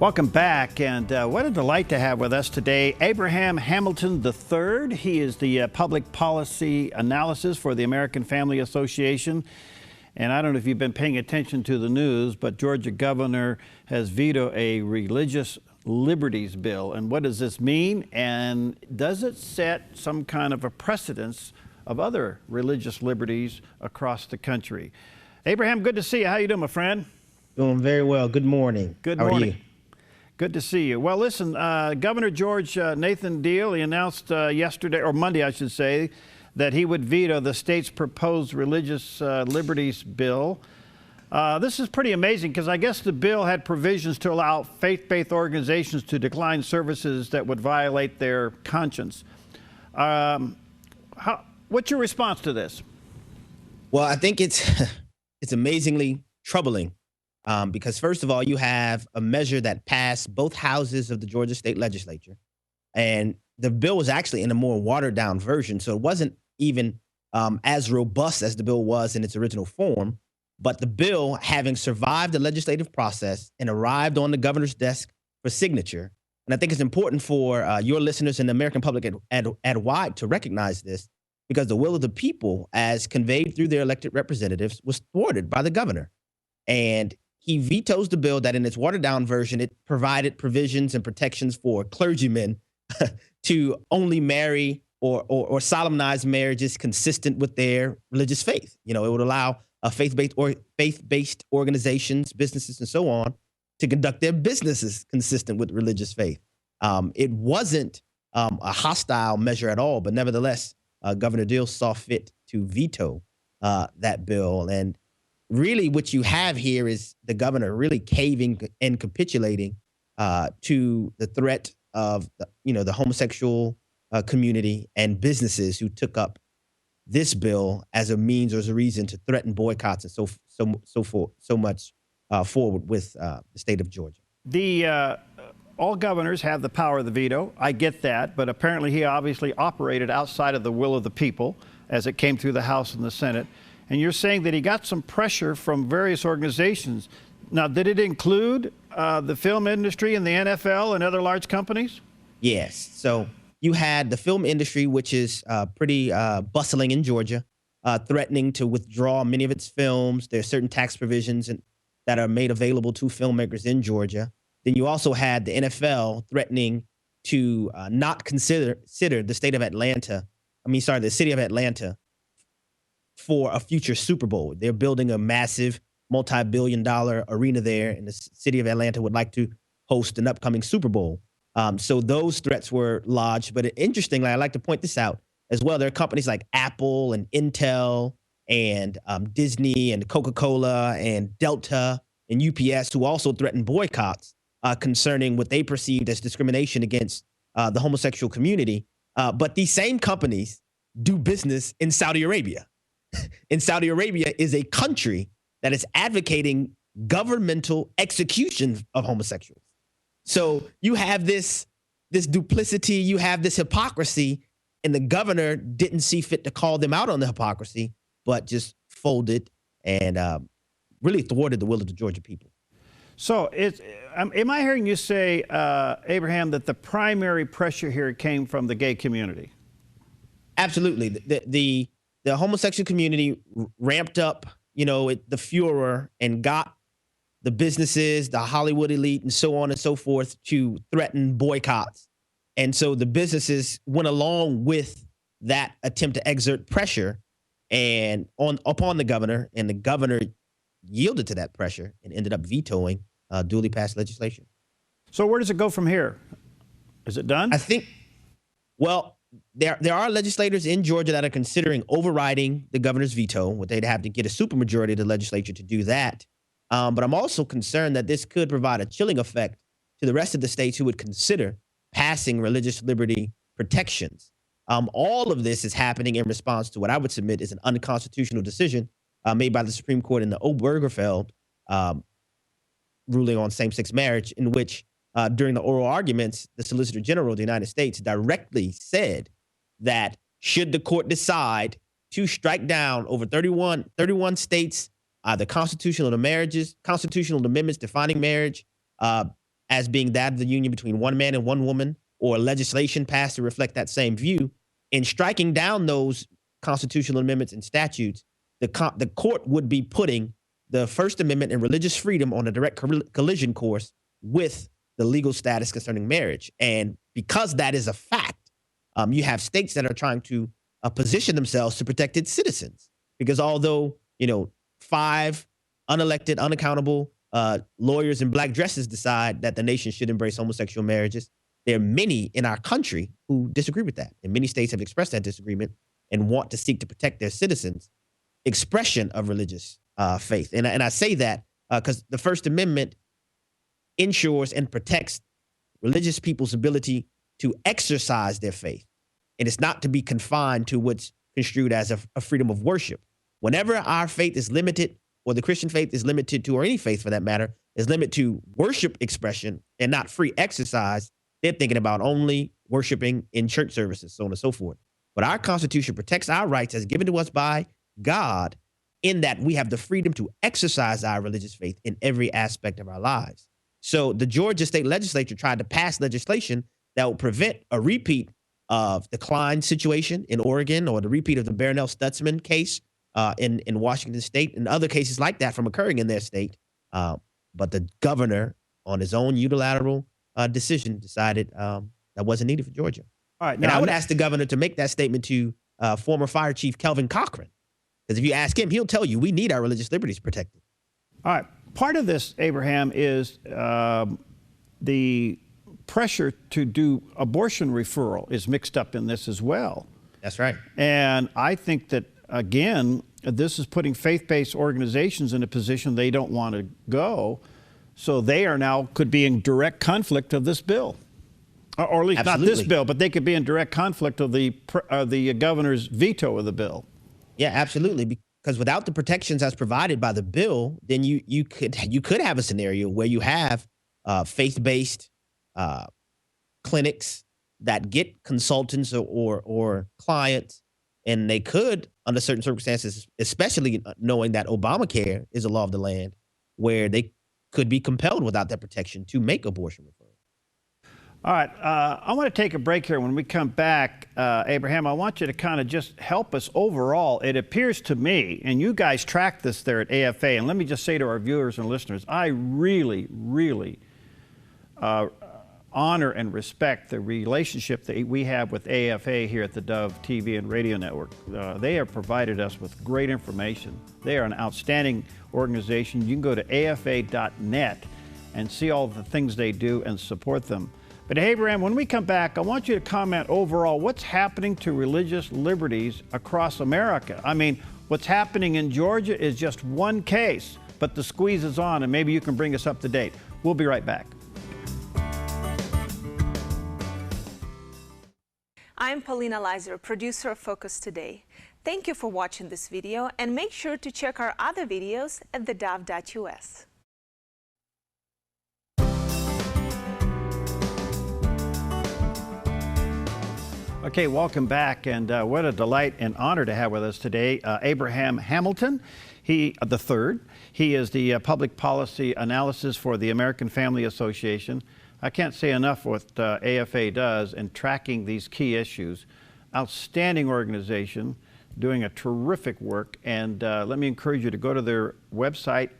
Welcome back, and what a delight to have with us today Abraham Hamilton III. He is the Public Policy Analyst for the American Family Association. And I don't know if you've been paying attention to the news, but Georgia governor has vetoed a religious liberties bill. And what does this mean? And does it set some kind of a precedence of other religious liberties across the country? Abraham, good to see you. How you doing, my friend? Doing very well. Good morning. Good morning. How are you? Good to see you. Well, listen, Governor George Nathan Deal, he announced yesterday, or Monday, I should say, that he would veto the state's proposed religious liberties bill. This is pretty amazing because I guess the bill had provisions to allow faith-based organizations to decline services that would violate their conscience. What's your response to this? Well, I think it's amazingly troubling. Because first of all, you have a measure that passed both houses of the Georgia State Legislature, and the bill was actually in a more watered down version. So it wasn't even as robust as the bill was in its original form. But the bill, having survived the legislative process and arrived on the governor's desk for signature, and I think it's important for your listeners and the American public at wide to recognize this, because the will of the people, as conveyed through their elected representatives, was thwarted by the governor. And he vetoes the bill that in its watered down version, it provided provisions and protections for clergymen to only marry or solemnize marriages consistent with their religious faith. You know, it would allow faith-based organizations, businesses, and so on to conduct their businesses consistent with religious faith. It wasn't a hostile measure at all, but nevertheless, Governor Deal saw fit to veto that bill. And really, what you have here is the governor really caving and capitulating to the threat of the homosexual community and businesses who took up this bill as a means or as a reason to threaten boycotts and so much forward with the state of Georgia. All governors have the power of the veto. I get that, but apparently he obviously operated outside of the will of the people as it came through the House and the Senate. And you're saying that he got some pressure from various organizations. Now, did it include the film industry and the NFL and other large companies? Yes. So you had the film industry, which is pretty bustling in Georgia, threatening to withdraw many of its films. There are certain tax provisions that are made available to filmmakers in Georgia. Then you also had the NFL threatening to not consider the city of Atlanta for a future Super Bowl. They're building a massive multi-billion-dollar arena there, and the city of Atlanta would like to host an upcoming Super Bowl. So those threats were lodged. But interestingly, I like to point this out as well. There are companies like Apple and Intel and Disney and Coca-Cola and Delta and UPS who also threatened boycotts concerning what they perceived as discrimination against the homosexual community. But these same companies do business in Saudi Arabia. And Saudi Arabia is a country that is advocating governmental execution of homosexuals. So you have this duplicity, you have this hypocrisy, and the governor didn't see fit to call them out on the hypocrisy, but just folded and really thwarted the will of the Georgia people. So am I hearing you say, Abraham, that the primary pressure here came from the gay community? Absolutely. The homosexual community ramped up, the furor and got the businesses, the Hollywood elite, and so on and so forth to threaten boycotts. And so the businesses went along with that attempt to exert pressure upon the governor, and the governor yielded to that pressure and ended up vetoing duly passed legislation. So where does it go from here? Is it done? I think, well, there are legislators in Georgia that are considering overriding the governor's veto. They'd have to get a supermajority of the legislature to do that. But I'm also concerned that this could provide a chilling effect to the rest of the states who would consider passing religious liberty protections. All of this is happening in response to what I would submit is an unconstitutional decision made by the Supreme Court in the Obergefell ruling on same-sex marriage, in which during the oral arguments, the Solicitor General of the United States directly said that should the court decide to strike down over 31 states, the constitutional amendments defining marriage, as being that of the union between one man and one woman, or legislation passed to reflect that same view, in striking down those constitutional amendments and statutes, the court would be putting the First Amendment and religious freedom on a direct collision course with the legal status concerning marriage. And because that is a fact, you have states that are trying to position themselves to protect its citizens. Because although, 5 unelected, unaccountable lawyers in black dresses decide that the nation should embrace homosexual marriages, there are many in our country who disagree with that. And many states have expressed that disagreement and want to seek to protect their citizens' expression of religious faith. And I say that because the First Amendment ensures and protects religious people's ability to exercise their faith. And it's not to be confined to what's construed as a freedom of worship. Whenever our faith is limited, or the Christian faith is limited to, or any faith for that matter, is limited to worship expression and not free exercise, they're thinking about only worshiping in church services, so on and so forth. But our Constitution protects our rights as given to us by God, in that we have the freedom to exercise our religious faith in every aspect of our lives. So the Georgia state legislature tried to pass legislation that would prevent a repeat of the Klein situation in Oregon, or the repeat of the Barronell-Stutzman case in Washington state, and other cases like that from occurring in their state. But the governor, on his own unilateral decision, decided that wasn't needed for Georgia. All right, now, and I would ask the governor to make that statement to former Fire Chief Kelvin Cochran. Because if you ask him, he'll tell you we need our religious liberties protected. All right. Part of this, Abraham, is the pressure to do abortion referral is mixed up in this as well. That's right. And I think that, again, this is putting faith-based organizations in a position they don't want to go. So they are now could be in direct conflict of this bill. Or at least Absolutely. not this bill, but they could be in direct conflict of the governor's veto of the bill. Yeah, absolutely. Because without the protections as provided by the bill, then you could have a scenario where you have faith-based clinics that get consultants or clients, and they could, under certain circumstances, especially knowing that Obamacare is a law of the land, where they could be compelled without that protection to make abortion referrals. All right, I want to take a break here. When we come back, Abraham, I want you to kind of just help us overall. It appears to me, and you guys track this there at AFA, and let me just say to our viewers and listeners, I really, really honor and respect the relationship that we have with AFA here at the Dove TV and Radio Network. They have provided us with great information. They are an outstanding organization. You can go to afa.net and see all the things they do and support them. But Abraham, when we come back, I want you to comment overall what's happening to religious liberties across America. I mean, what's happening in Georgia is just one case, but the squeeze is on, and maybe you can bring us up to date. We'll be right back. I'm Paulina Leiser, producer of Focus Today. Thank you for watching this video, and make sure to check our other videos at theDove.us. Okay, welcome back, and what a delight and honor to have with us today Abraham Hamilton, the third. He is the Public Policy Analyst for the American Family Association. I can't say enough what AFA does in tracking these key issues. Outstanding organization, doing a terrific work, and let me encourage you to go to their website,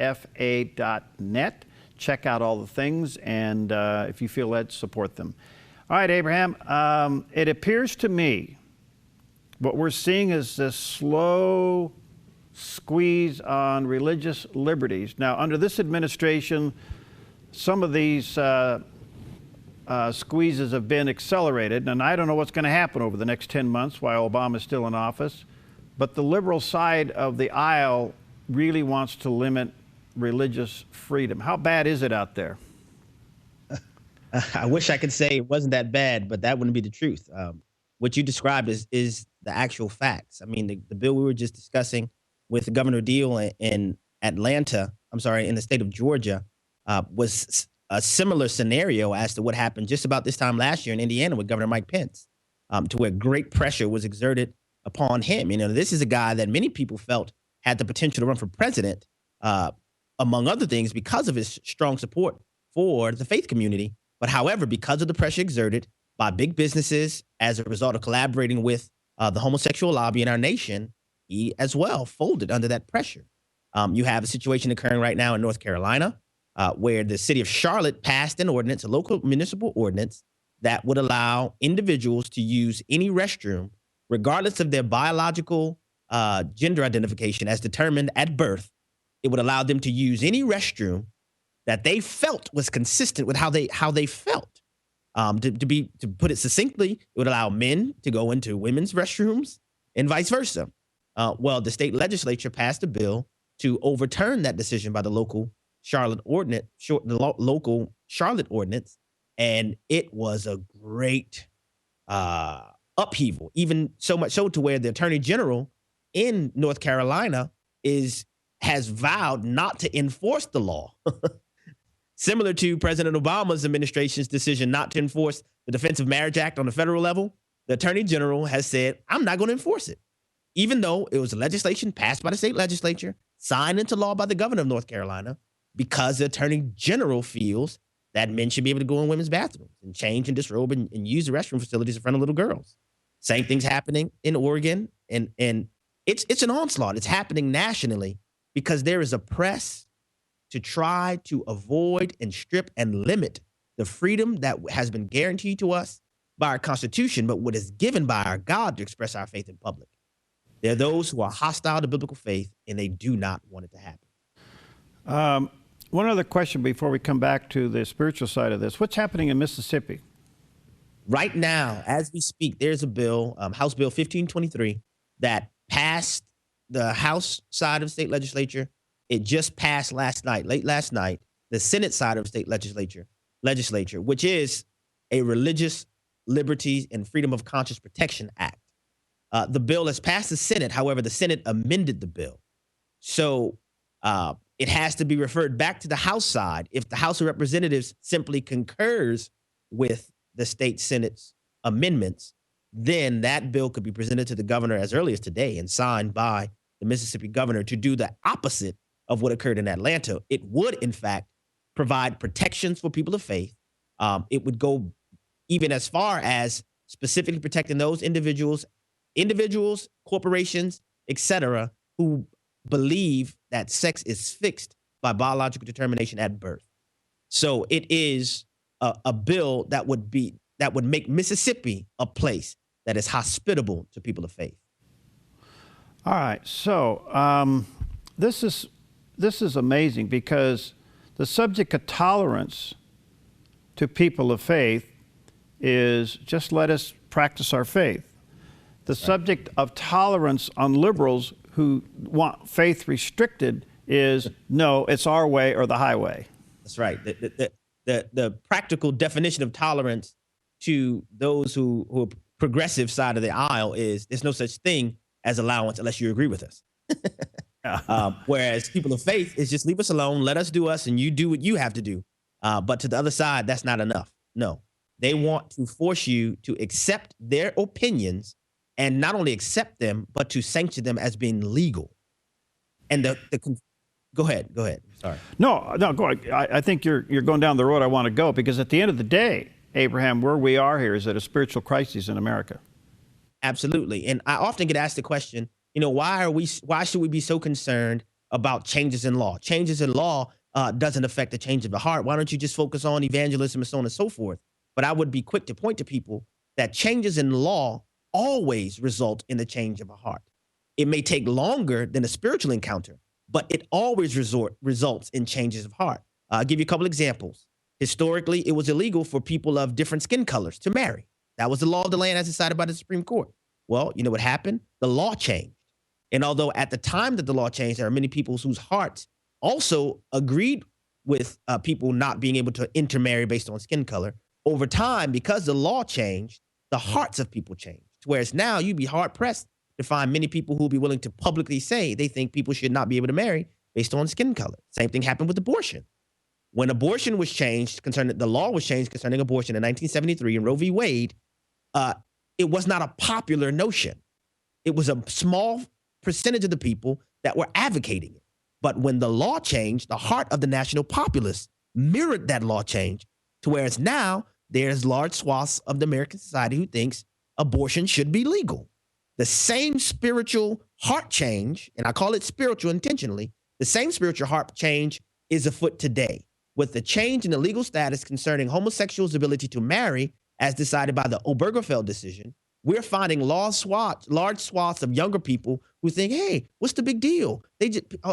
afa.net, check out all the things, and if you feel led, support them. All right, Abraham, it appears to me what we're seeing is this slow squeeze on religious liberties. Now, under this administration, some of these squeezes have been accelerated, and I don't know what's going to happen over the next 10 months while Obama's still in office, but the liberal side of the aisle really wants to limit religious freedom. How bad is it out there? I wish I could say it wasn't that bad, but that wouldn't be the truth. What you described is the actual facts. I mean, the bill we were just discussing with Governor Deal in Atlanta, in the state of Georgia, was a similar scenario as to what happened just about this time last year in Indiana with Governor Mike Pence, to where great pressure was exerted upon him. This is a guy that many people felt had the potential to run for president, among other things, because of his strong support for the faith community. But however, because of the pressure exerted by big businesses as a result of collaborating with the homosexual lobby in our nation, he as well folded under that pressure. You have a situation occurring right now in North Carolina where the city of Charlotte passed an ordinance, a local municipal ordinance, that would allow individuals to use any restroom, regardless of their biological gender identification as determined at birth. It would allow them to use any restroom that they felt was consistent with how they felt. To put it succinctly, it would allow men to go into women's restrooms and vice versa. Well, the state legislature passed a bill to overturn that decision by the local Charlotte ordinance, local Charlotte ordinance, and it was a great upheaval. Even so much so to where the Attorney General in North Carolina has vowed not to enforce the law. Similar to President Obama's administration's decision not to enforce the Defense of Marriage Act on the federal level, the Attorney General has said, I'm not going to enforce it. Even though it was legislation passed by the state legislature, signed into law by the governor of North Carolina, because the Attorney General feels that men should be able to go in women's bathrooms and change and disrobe and use the restroom facilities in front of little girls. Same thing's happening in Oregon. And it's an onslaught. It's happening nationally because there is a press to try to avoid and strip and limit the freedom that has been guaranteed to us by our Constitution, but what is given by our God to express our faith in public. There are those who are hostile to biblical faith, and they do not want it to happen. One other question before we come back to the spiritual side of this. What's happening in Mississippi? Right now, as we speak, there's a bill, House Bill 1523, that passed the House side of the state legislature. It just passed late last night, the Senate side of the state legislature, which is a Religious Liberties and Freedom of Conscience Protection Act. The bill has passed the Senate. However, the Senate amended the bill. So it has to be referred back to the House side. If the House of Representatives simply concurs with the state Senate's amendments, then that bill could be presented to the governor as early as today and signed by the Mississippi governor to do the opposite of what occurred in Atlanta. It would, in fact, provide protections for people of faith. It would go even as far as specifically protecting those individuals, corporations, etc., who believe that sex is fixed by biological determination at birth. So it is a bill that would make Mississippi a place that is hospitable to people of faith. All right. So this is amazing because the subject of tolerance to people of faith is just let us practice our faith. The subject of tolerance on liberals who want faith restricted is no, it's our way or the highway. That's right. The practical definition of tolerance to those who are progressive side of the aisle is there's no such thing as allowance unless you agree with us. Whereas people of faith is just leave us alone, let us do us, and you do what you have to do. But to the other side, that's not enough. No, they want to force you to accept their opinions and not only accept them, but to sanction them as being legal. And go ahead. Sorry. No, go ahead. I think you're going down the road I want to go because at the end of the day, Abraham, where we are here is at a spiritual crisis in America. Absolutely. And I often get asked the question, why should we be so concerned about changes in law? Changes in law doesn't affect the change of the heart. Why don't you just focus on evangelism and so on and so forth? But I would be quick to point to people that changes in law always result in the change of a heart. It may take longer than a spiritual encounter, but it always results in changes of heart. I'll give you a couple examples. Historically, it was illegal for people of different skin colors to marry. That was the law of the land as decided by the Supreme Court. Well, you know what happened? The law changed. And although at the time that the law changed, there are many people whose hearts also agreed with people not being able to intermarry based on skin color. Over time, because the law changed, the hearts of people changed. Whereas now you'd be hard pressed to find many people who will be willing to publicly say they think people should not be able to marry based on skin color. Same thing happened with abortion. When abortion was changed, the law was changed concerning abortion in 1973 in Roe v. Wade, it was not a popular notion. It was a small percentage of the people that were advocating it. But when the law changed, the heart of the national populace mirrored that law change to whereas now there's large swaths of the American society who thinks abortion should be legal. The same spiritual heart change, and I call it spiritual intentionally, the same spiritual heart change is afoot today with the change in the legal status concerning homosexuals' ability to marry as decided by the Obergefell decision. We're finding large swaths of younger people who think, hey, what's the big deal?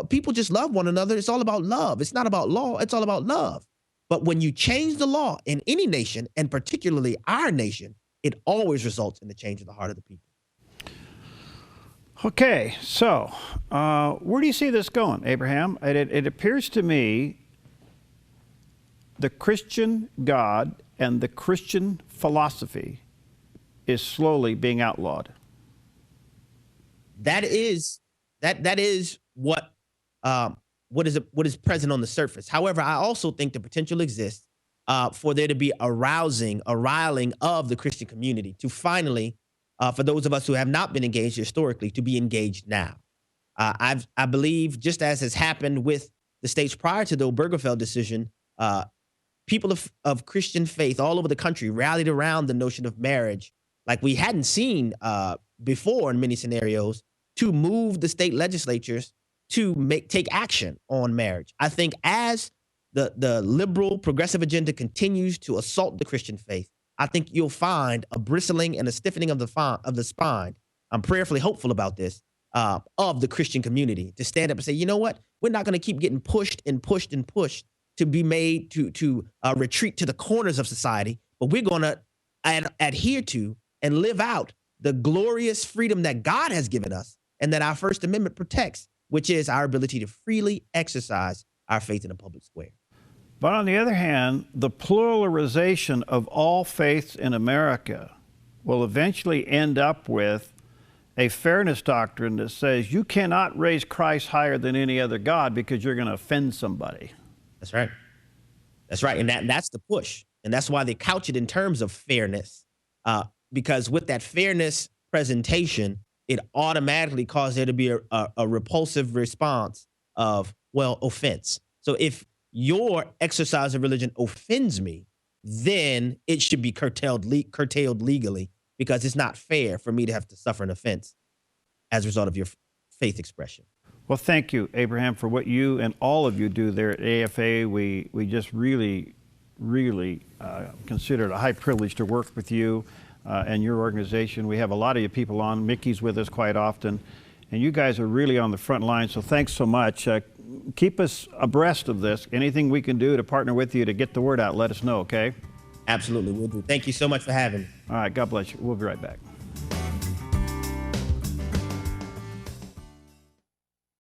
People just love one another. It's all about love. It's not about law. It's all about love. But when you change the law in any nation, and particularly our nation, it always results in the change of the heart of the people. Okay, so where do you see this going, Abraham? It appears to me the Christian God and the Christian philosophy is slowly being outlawed. That is what is present on the surface. However, I also think the potential exists for there to be a riling of the Christian community to finally, for those of us who have not been engaged historically, to be engaged now. I believe, just as has happened with the states prior to the Obergefell decision, people of Christian faith all over the country rallied around the notion of marriage like we hadn't seen before in many scenarios, to move the state legislatures to take action on marriage. I think as the liberal progressive agenda continues to assault the Christian faith, I think you'll find a bristling and a stiffening of the spine. I'm prayerfully hopeful about this, of the Christian community to stand up and say, you know what? We're not going to keep getting pushed and pushed and pushed to be made to retreat to the corners of society, but we're going to adhere to and live out the glorious freedom that God has given us and that our First Amendment protects, which is our ability to freely exercise our faith in the public square. But on the other hand, the pluralization of all faiths in America will eventually end up with a fairness doctrine that says you cannot raise Christ higher than any other God because you're going to offend somebody. That's right. That's right. And that's the push. And that's why they couch it in terms of fairness, because with that fairness presentation, it automatically causes there to be a repulsive response of, well, offense. So if your exercise of religion offends me, then it should be curtailed legally, because it's not fair for me to have to suffer an offense as a result of your faith expression. Well, thank you, Abraham, for what you and all of you do there at AFA. We just really consider it a high privilege to work with you and your organization. We have a lot of you people on. Mickey's with us quite often, and you guys are really on the front line, so thanks so much. Keep us abreast of this. Anything we can do to partner with you to get the word out, let us know, okay? Absolutely, we'll do. Thank you so much for having me. All right, God bless you. We'll be right back.